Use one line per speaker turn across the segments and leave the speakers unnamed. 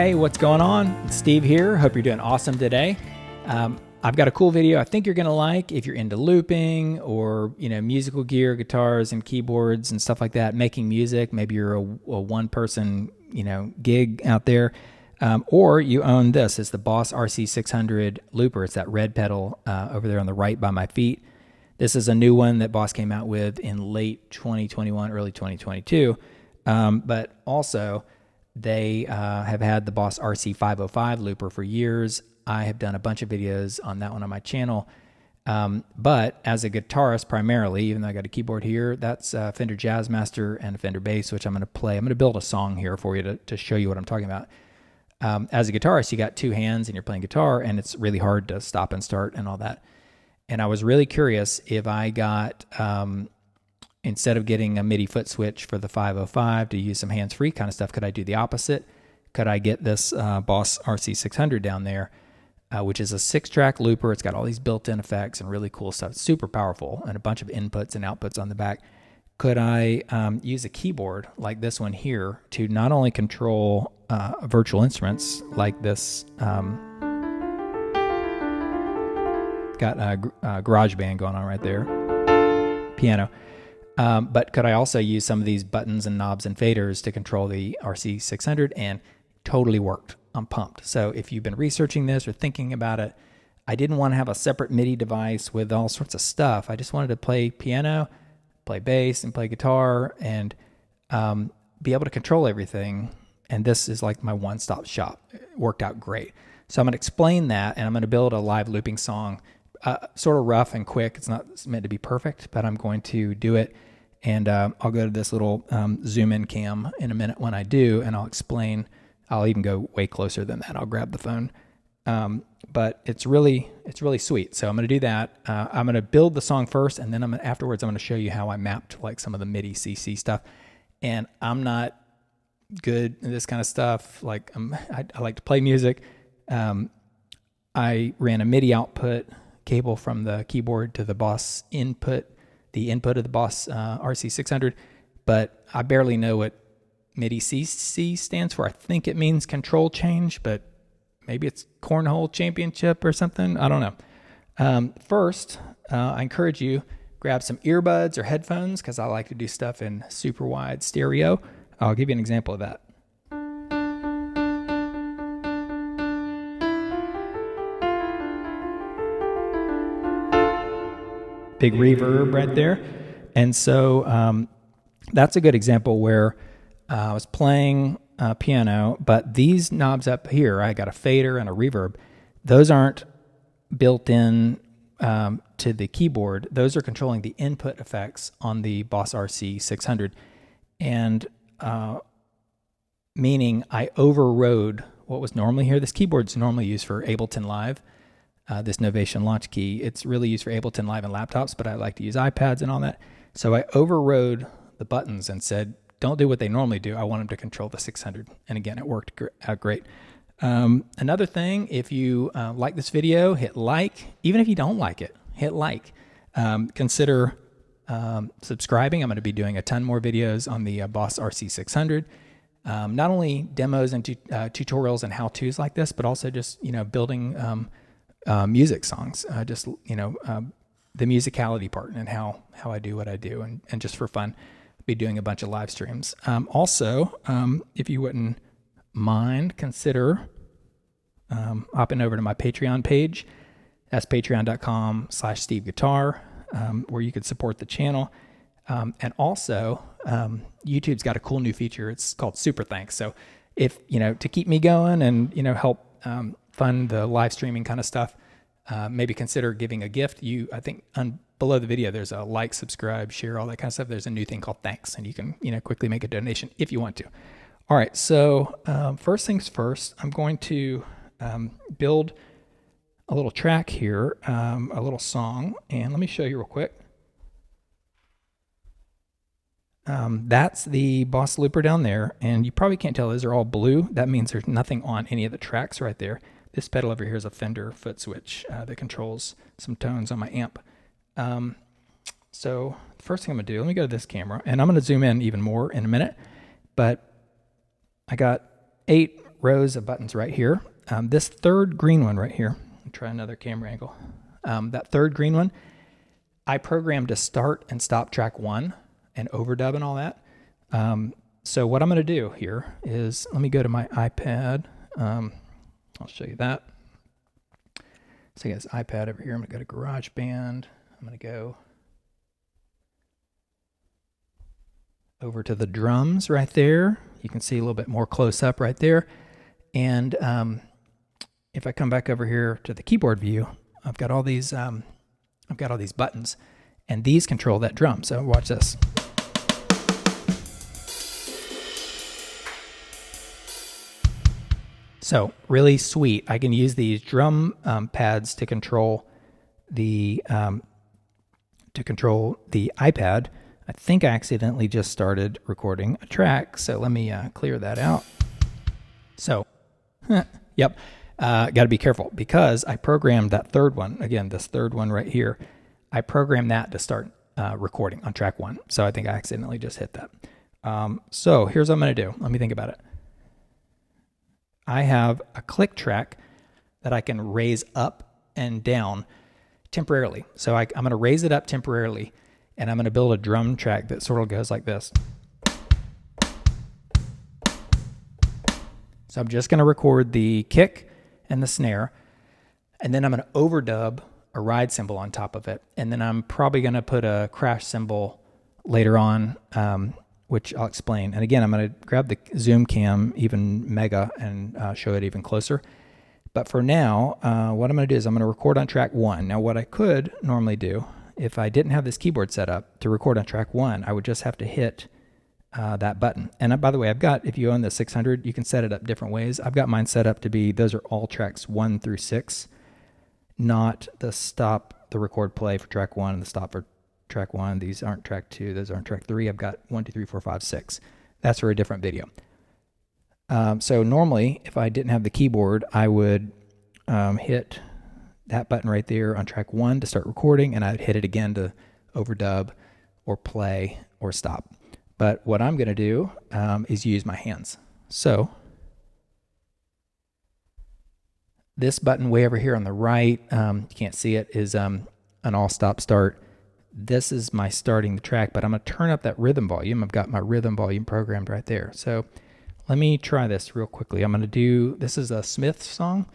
Hey, what's going on? It's Steve here. Hope you're doing awesome today. I've got a cool video I think you're going to like if you're into looping or, musical gear, guitars and keyboards and stuff like that, making music. Maybe you're a one-person, gig out there. Or you own this. It's the Boss RC-600 looper. It's that red pedal over there on the right by my feet. This is a new one that Boss came out with in late 2021, early 2022. But also, they have had the Boss RC-505 looper for years. I have done a bunch of videos on that one on my channel. But as a guitarist primarily, even though I got a keyboard here, that's a Fender Jazzmaster and a Fender bass, which I'm going to play. I'm going to build a song here for you to show you what I'm talking about. As a guitarist, you got two hands and you're playing guitar, and it's really hard to stop and start and all that. And I was really curious if I got, instead of getting a MIDI foot switch for the 505 to use some hands-free kind of stuff, could I do the opposite? Could I get this Boss RC-600 down there, which is a 6-track looper. It's got all these built-in effects and really cool stuff. It's super powerful and a bunch of inputs and outputs on the back. Could I use a keyboard like this one here to not only control virtual instruments like this, got a GarageBand going on right there, piano, but could I also use some of these buttons and knobs and faders to control the RC-600? And totally worked. I'm pumped. So if you've been researching this or thinking about it, I didn't want to have a separate MIDI device with all sorts of stuff. I just wanted to play piano, play bass, and play guitar, and be able to control everything. And this is like my one-stop shop. It worked out great. So I'm going to explain that, and I'm going to build a live looping song, sort of rough and quick. It's not meant to be perfect, but I'm going to do it. And I'll go to this little zoom-in cam in a minute when I do, and I'll explain. I'll even go way closer than that. I'll grab the phone. But it's really sweet. So I'm going to do that. I'm going to build the song first, and then afterwards I'm going to show you how I mapped like some of the MIDI CC stuff. And I'm not good at this kind of stuff. Like I like to play music. I ran a MIDI output cable from the keyboard to the Boss input, the input of the Boss RC-600, but I barely know what MIDI CC stands for. I think it means control change, but maybe it's cornhole championship or something. I don't know. First, I encourage you, grab some earbuds or headphones, because I like to do stuff in super wide stereo. I'll give you an example of that. Big reverb right there. And so that's a good example where I was playing piano, but these knobs up here, I got a fader and a reverb. Those aren't built in to the keyboard. Those are controlling the input effects on the Boss RC-600. And meaning I overrode what was normally here. This keyboard's normally used for Ableton Live. This Novation launch key, it's really used for Ableton Live and laptops, but I like to use iPads and all that. So I overrode the buttons and said, don't do what they normally do. I want them to control the 600. And again, it worked out great. Another thing, if you like this video, hit like. Even if you don't like it, hit like. Consider subscribing. I'm going to be doing a ton more videos on the Boss RC-600. Not only demos and tutorials and how-tos like this, but also just, building music songs, the musicality part and how I do what I do, and just for fun, be doing a bunch of live streams. Also, if you wouldn't mind, consider hopping over to my Patreon page. That's patreon.com/SteveGuitar, where you could support the channel. And also, YouTube's got a cool new feature. It's called Super Thanks. So if, to keep me going and, help fund the live streaming kind of stuff, maybe consider giving a gift. I think below the video, there's a like, subscribe, share, all that kind of stuff. There's a new thing called Thanks, and you can, quickly make a donation if you want to. All right. So first things first, I'm going to build a little track here, a little song, and let me show you real quick. That's the Boss looper down there, and you probably can't tell those are all blue. That means there's nothing on any of the tracks right there. This pedal over here is a Fender foot switch that controls some tones on my amp. So first thing I'm gonna do, let me go to this camera, and I'm gonna zoom in even more in a minute, but I got 8 rows of buttons right here. This third green one right here, I'll try another camera angle. That third green one, I programmed to start and stop track 1 and overdub and all that. So what I'm going to do here is, let me go to my iPad. I'll show you that. So I got this iPad over here. I'm going to go to GarageBand. I'm going to go over to the drums right there. You can see a little bit more close up right there. And if I come back over here to the keyboard view, I've got all these buttons, and these control that drum. So watch this. So really sweet. I can use these drum pads to control the iPad. I think I accidentally just started recording a track, so let me clear that out. So, yep, got to be careful because I programmed that third one. Again, this third one right here. I programmed that to start recording on track 1. So I think I accidentally just hit that. So here's what I'm going to do. Let me think about it. I have a click track that I can raise up and down temporarily. So I'm going to raise it up temporarily, and I'm going to build a drum track that sort of goes like this. So I'm just going to record the kick and the snare, and then I'm going to overdub a ride cymbal on top of it. And then I'm probably going to put a crash cymbal later on, which I'll explain. And again, I'm going to grab the zoom cam even mega and show it even closer. But for now, what I'm going to do is I'm going to record on track 1. Now, what I could normally do, if I didn't have this keyboard set up to record on track 1, I would just have to hit that button. And by the way, I've got, if you own the 600, you can set it up different ways. I've got mine set up to be, those are all tracks 1 through 6, not the stop, the record play for track 1 and the stop for track 1. These aren't track 2, those aren't track 3. I've got 1, 2, 3, 4, 5, 6. That's for a different video. So normally, if I didn't have the keyboard, I would hit that button right there on track 1 to start recording, and I'd hit it again to overdub or play or stop. But what I'm going to do is use my hands. So this button way over here on the right, you can't see it, is an all stop start. This is my starting the track, but I'm going to turn up that rhythm volume. I've got my rhythm volume programmed right there. So let me try this real quickly. I'm going to do, this is a Smith song.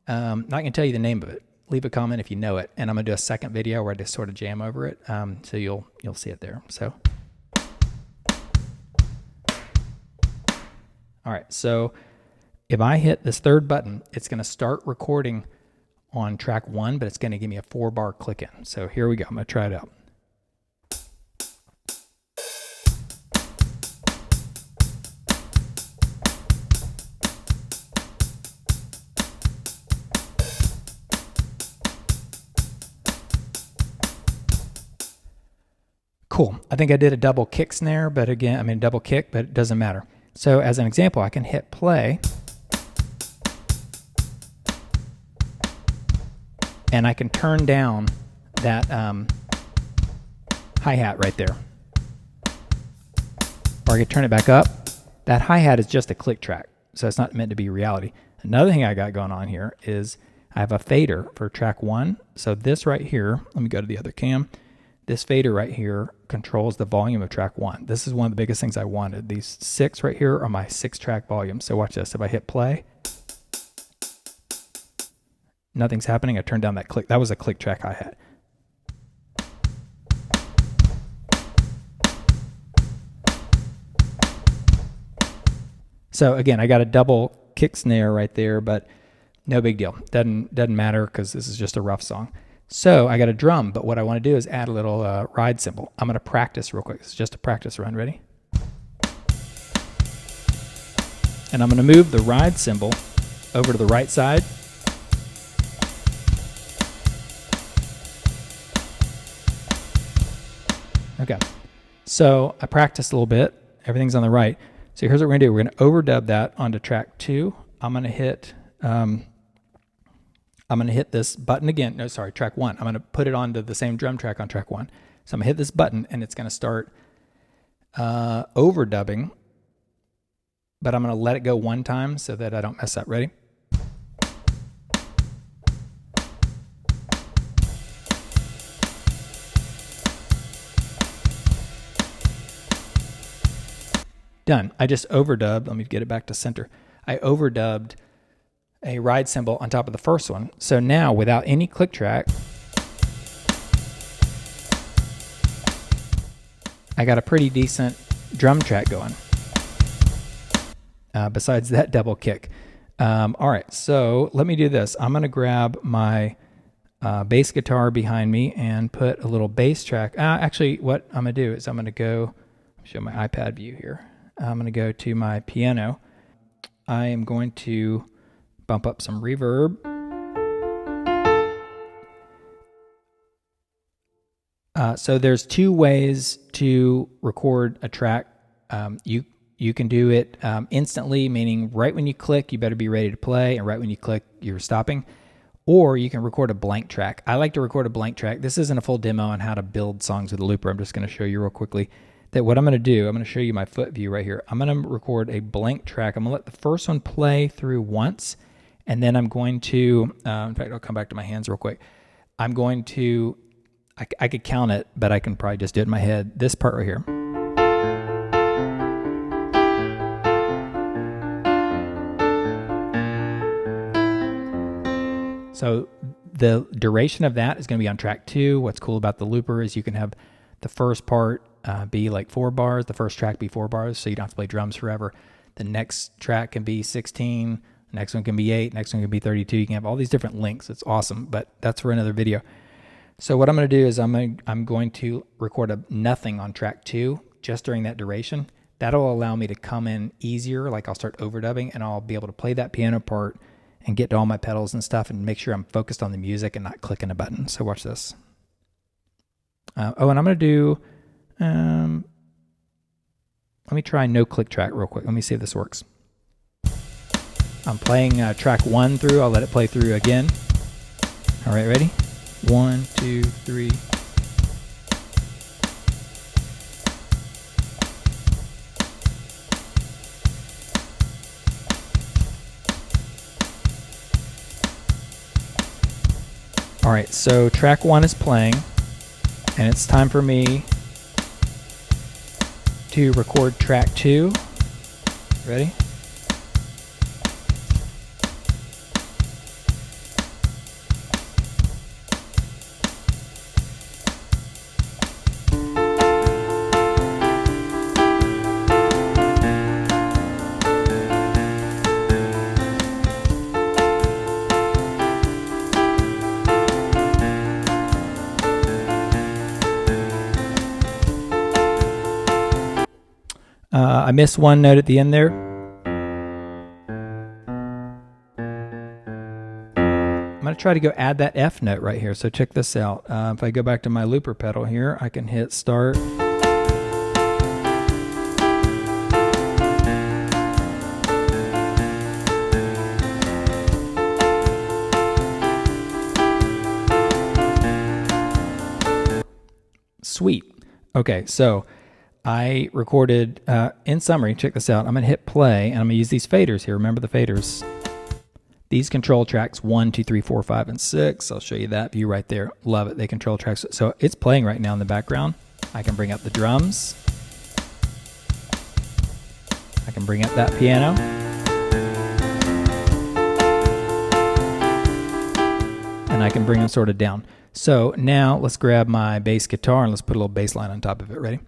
Not going to tell you the name of it. Leave a comment if you know it. And I'm going to do a second video where I just sort of jam over it. So you'll see it there. So, all right. So if I hit this third button, it's going to start recording on track 1, but it's going to give me a 4-bar click in. So here we go. I'm going to try it out. Cool. I think I did a double kick snare, but again, I mean double kick, but it doesn't matter. So as an example, I can hit play, and I can turn down that hi-hat right there. Or I can turn it back up. That hi-hat is just a click track, so it's not meant to be reality. Another thing I got going on here is I have a fader for track 1. So this right here, let me go to the other cam. This fader right here controls the volume of track 1. This is one of the biggest things I wanted. These 6 right here are my 6-track volumes. So watch this. If I hit play, nothing's happening. I turned down that click. That was a click track hi-hat. So again, I got a double kick snare right there, but no big deal. Doesn't matter because this is just a rough song. So I got a drum, but what I want to do is add a little ride cymbal. I'm going to practice real quick. It's just a practice run. Ready? And I'm going to move the ride cymbal over to the right side. Okay. So I practiced a little bit. Everything's on the right. So here's what we're going to do. We're going to overdub that onto track 2. I'm going to hit this button again. No, sorry, track 1. I'm going to put it onto the same drum track on track 1. So I'm going to hit this button, and it's going to start overdubbing but I'm going to let it go one time so that I don't mess up. Ready? Done. I just overdubbed. Let me get it back to center. I overdubbed a ride cymbal on top of the first one. So now, without any click track, I got a pretty decent drum track going. Besides that double kick. All right, so let me do this. I'm going to grab my bass guitar behind me and put a little bass track. Actually, what I'm going to do is I'm going to go show my iPad view here. I'm going to go to my piano. I am going to bump up some reverb. So there's two ways to record a track. You can do it instantly, meaning right when you click, you better be ready to play, and right when you click, you're stopping. Or you can record a blank track. I like to record a blank track. This isn't a full demo on how to build songs with a looper. I'm just going to show you real quickly that what I'm going to do, I'm going to show you my foot view right here. I'm going to record a blank track. I'm going to let the first one play through once, and then I'm going to, in fact, I'll come back to my hands real quick. I'm going to, I could count it, but I can probably just do it in my head. This part right here. So the duration of that is going to be on track 2. What's cool about the looper is you can have the first part be like 4 bars, the first track be 4 bars, so you don't have to play drums forever. The next track can be 16, the next one can be 8, next one can be 32. You can have all these different lengths. It's awesome, but that's for another video. So what I'm going to do is I'm going to record a nothing on track 2 just during that duration. That'll allow me to come in easier, like I'll start overdubbing, and I'll be able to play that piano part and get to all my pedals and stuff and make sure I'm focused on the music and not clicking a button. So watch this. And I'm going to do, let me try no click track real quick. Let me see if this works. I'm playing track 1 through. I'll let it play through again. All right, ready? 1, 2, 3. All right, so track 1 is playing, and it's time for me to record track 2. Ready? I missed one note at the end there. I'm going to try to go add that F note right here. So check this out. If I go back to my looper pedal here, I can hit start. Sweet. Okay, so I recorded, in summary, check this out. I'm going to hit play, and I'm going to use these faders here. Remember the faders. These control tracks 1, 2, 3, 4, 5, and 6. I'll show you that view right there. Love it. They control tracks. So it's playing right now in the background. I can bring up the drums. I can bring up that piano. And I can bring them sort of down. So now let's grab my bass guitar and let's put a little bass line on top of it. Ready?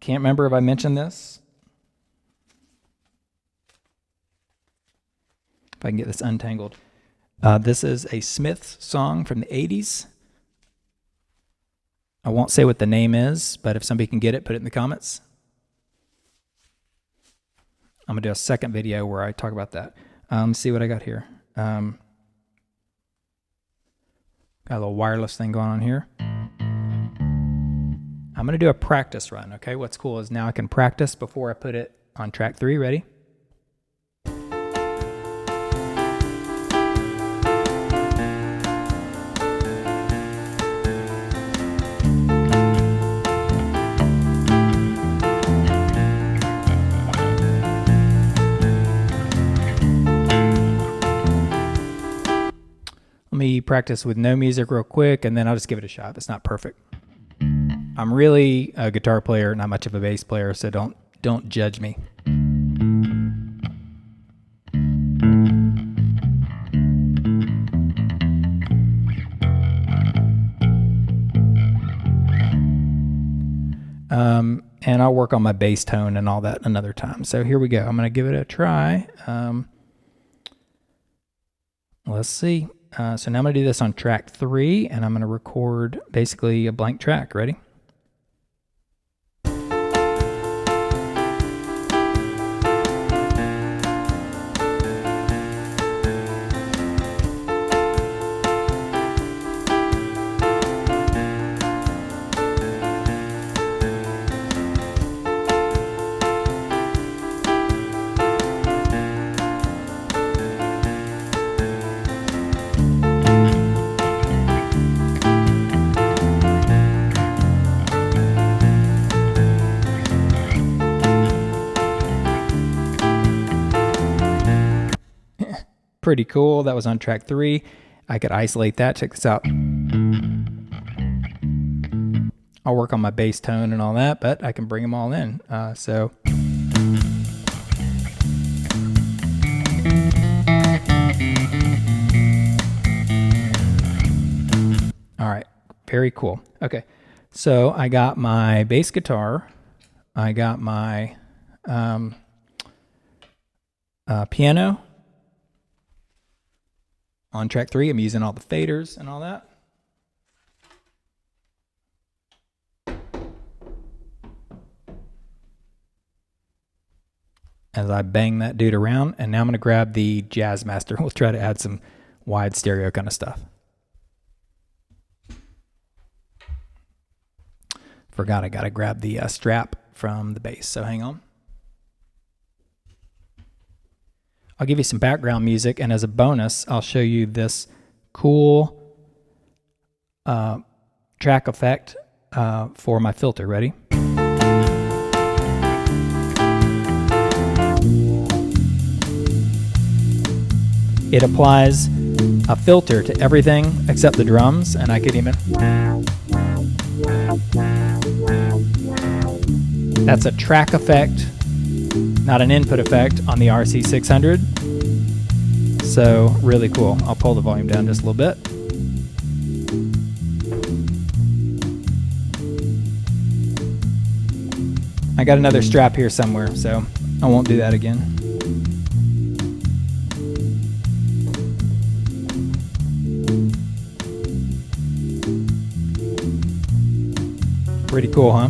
Can't remember if I mentioned this. If I can get this untangled. This is a Smith song from the 80s. I won't say what the name is, but if somebody can get it, put it in the comments. I'm going to do a second video where I talk about that. See what I got here. Got a little wireless thing going on here. I'm going to do a practice run, okay? What's cool is now I can practice before I put it on track 3. Ready? practice with no music real quick, and then I'll just give it a shot if it's not perfect. I'm really a guitar player, not much of a bass player, so don't judge me. And I'll work on my bass tone and all that another time. So here we go. I'm going to give it a try. Let's see. So now I'm going to do this on track 3, and I'm going to record basically a blank track. Ready? Pretty cool. That was on track 3. I could isolate that. Check this out. I'll work on my bass tone and all that, but I can bring them all in. So all right, very cool. Okay, so I got my bass guitar. I got my piano. On track 3, I'm using all the faders and all that. As I bang that dude around, and now I'm going to grab the Jazzmaster. We'll try to add some wide stereo kind of stuff. Forgot I got to grab the strap from the bass, so hang on. I'll give you some background music, and as a bonus, I'll show you this cool track effect for my filter. Ready? It applies a filter to everything except the drums, and I could even... That's a track effect, not an input effect, on the RC-600. So really cool. I'll pull the volume down just a little bit. I got another strap here somewhere, so I won't do that again. Pretty cool, huh?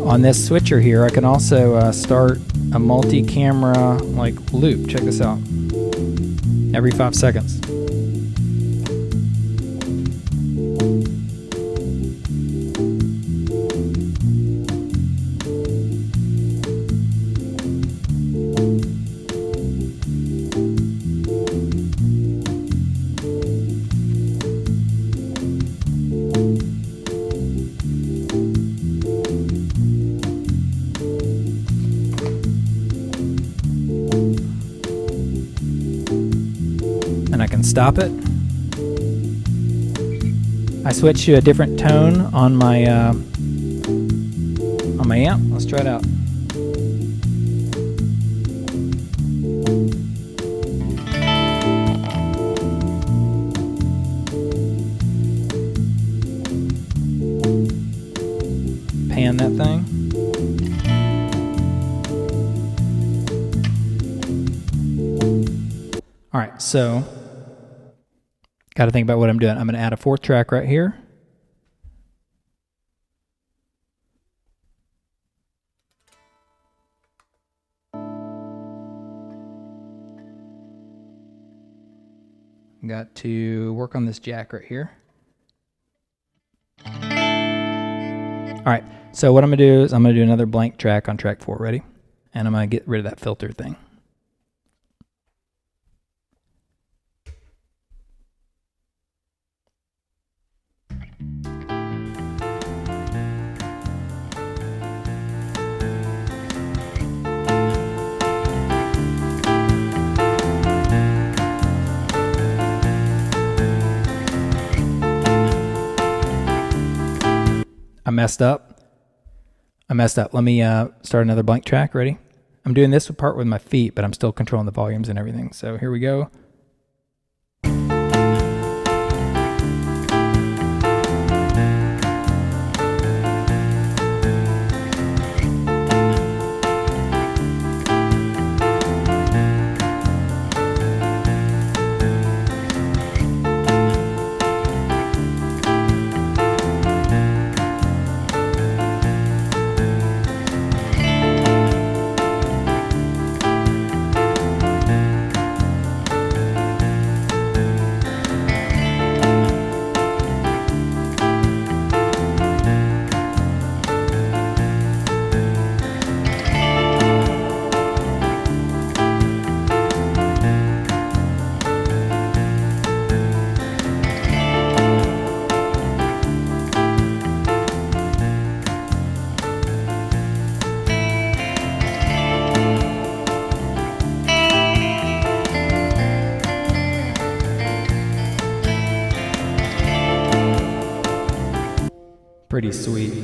On this switcher here, I can also start a multi-camera like loop. Check this out. Every 5 seconds. I can stop it. I switched to a different tone on my amp. Let's try it out. Pan that thing. All right, so got to think about what I'm doing. I'm going to add a 4th track right here. got to work on this jack right here. All right, so what I'm gonna do is I'm gonna do another blank track on track 4, ready? And I'm gonna get rid of that filter thing. I messed up. Let me start another blank track. Ready? I'm doing this part with my feet, but I'm still controlling the volumes and everything. So here we go. Pretty sweet.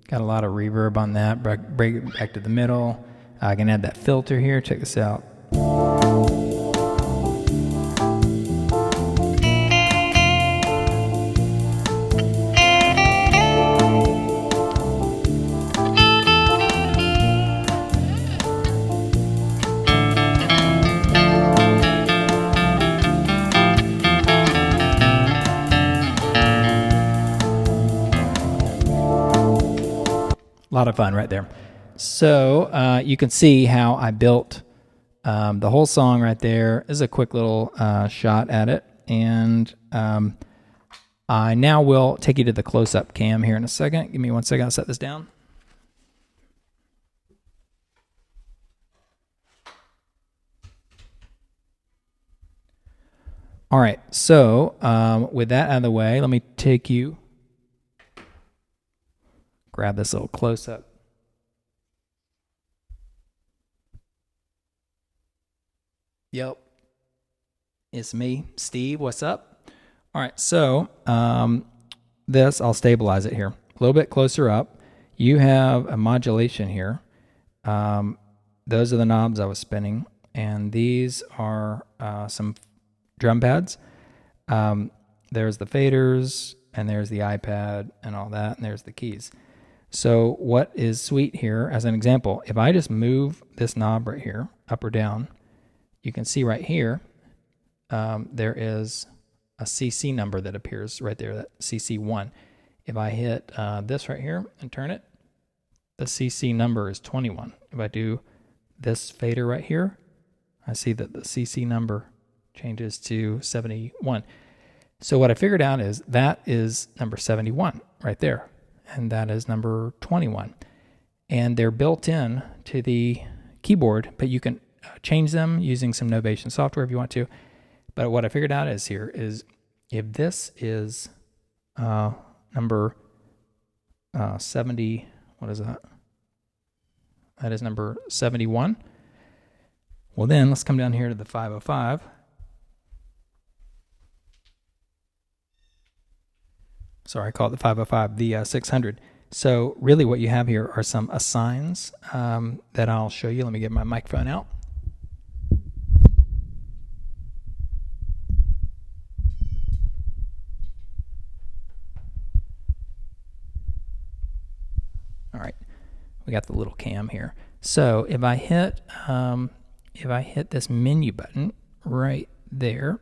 Got a lot of reverb on that. Break it back to the middle. I can add that filter here. Check this out. A lot of fun right there. So you can see how I built the whole song right there. This is a quick little shot at it. And I now will take you to the close-up cam here in a second. Give me 1 second, I'll set this down. All right, so with that out of the way, let me take you, grab this little close-up. Yep, it's me, Steve. What's up? All right, so this, I'll stabilize it here. A little bit closer up. You have a modulation here. Those are the knobs I was spinning, and these are some drum pads. There's the faders, and there's the iPad and all that, and there's the keys. So what is sweet here, as an example, if I just move this knob right here, up or down, you can see right here, there is a CC number that appears right there, that CC1. If I hit this right here and turn it, the CC number is 21. If I do this fader right here, I see that the CC number changes to 71. So what I figured out is that is number 71 right there, and that is number 21. And they're built in to the keyboard, but you can change them using some Novation software if you want to. But what I figured out is here is if this is number 70, what is that? That is number 71. Well, then let's come down here to the 505. Sorry, I call it the 505, the 600. So really what you have here are some assigns that I'll show you. Let me get my microphone out. All right, we got the little cam here. So if I hit this menu button right there,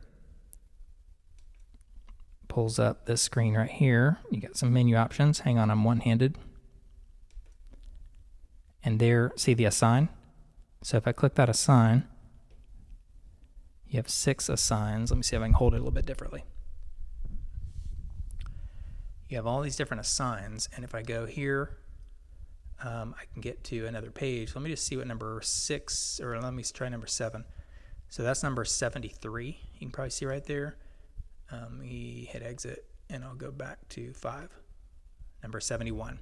pulls up this screen right here. You got some menu options. Hang on, I'm one-handed. And there, see the assign? So if I click that assign, you have 6 assigns. Let me see if I can hold it a little bit differently. You have all these different assigns, and if I go here, I can get to another page. Let me just see what number 6, or let me try number 7. So that's number 73. You can probably see right there. We hit exit, and I'll go back to 5, number 71.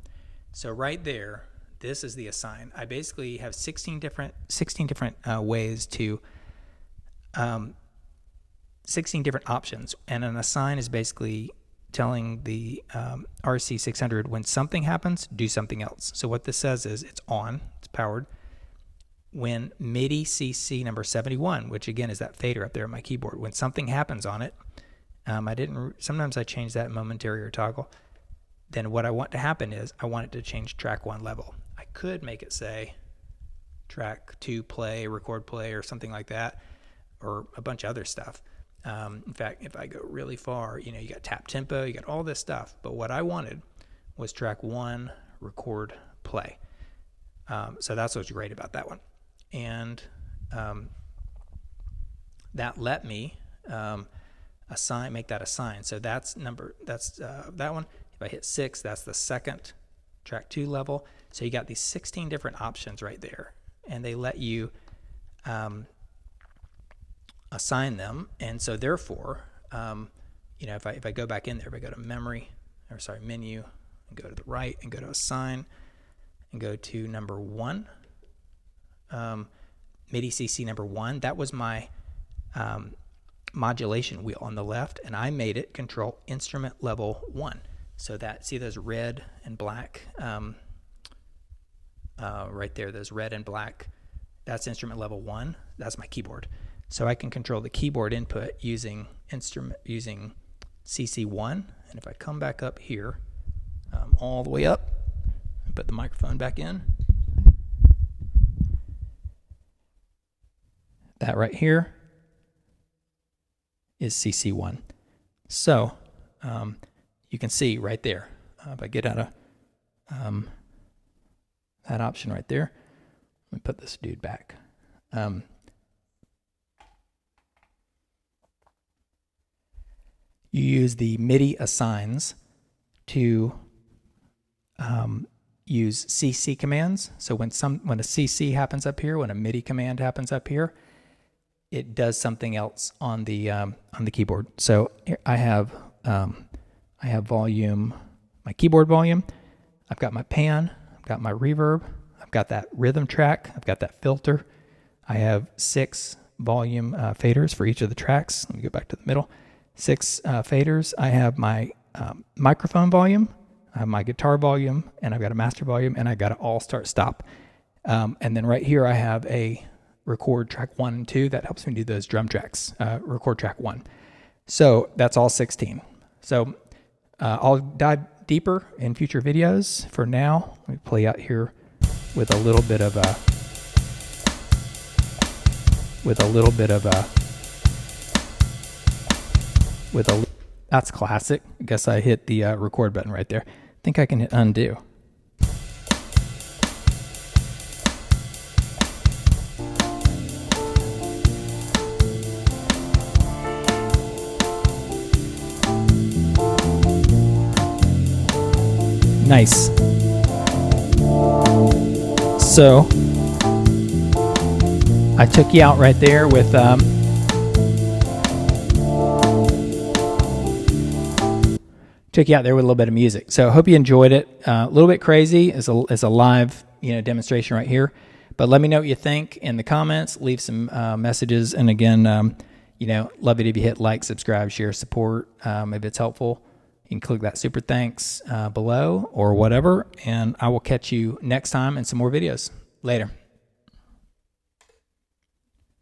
So right there, this is the assign. I basically have 16 different ways to 16 different options, and an assign is basically telling the RC-600 when something happens, do something else. So what this says is it's on, it's powered, when MIDI CC number 71, which again is that fader up there on my keyboard, when something happens on it, sometimes I change that momentary or toggle, then what I want to happen is I want it to change track 1 level. I could make it say track 2 play, record play, or something like that, or a bunch of other stuff. In fact, if I go really far, you know, you got tap tempo, you got all this stuff, but what I wanted was track 1, record, play. So that's what's great about that one. And that let me make that assign. So that's that one. If I hit 6, that's the second track 2 level. So you got these 16 different options right there, and they let you assign them. And so therefore, you know, if I go back in there, if I go to menu, and go to the right and go to assign and go to number 1, MIDI CC number 1, that was my modulation wheel on the left, and I made it control instrument level 1. So that, see those red and black right there, those red and black, that's instrument level 1, that's my keyboard. So I can control the keyboard input using CC1, and if I come back up here, all the way up, and put the microphone back in, that right here is CC1. So you can see right there, if I get out of that option right there, let me put this dude back. You use the MIDI assigns to use CC commands. So when a CC happens up here, when a MIDI command happens up here, it does something else on the keyboard. So I have volume, my keyboard volume. I've got my pan. I've got my reverb. I've got that rhythm track. I've got that filter. I have 6 volume faders for each of the tracks. Let me go back to the middle. 6 faders. I have my microphone volume, I have my guitar volume, and I've got a master volume, and I got an all start stop. And then right here I have a record track 1 and 2 that helps me do those drum tracks, record track 1. So that's all 16. So I'll dive deeper in future videos. For now, let me play out here with a little bit of that's classic. I guess I hit the record button right there. I think I can hit undo. Nice. So I took you out right there with took you out there with a little bit of music. So I hope you enjoyed it. A little bit crazy as a live demonstration right here. But let me know what you think in the comments. Leave some messages. And again, love it if you hit like, subscribe, share, support. If it's helpful, you can click that super thanks below or whatever. And I will catch you next time in some more videos. Later.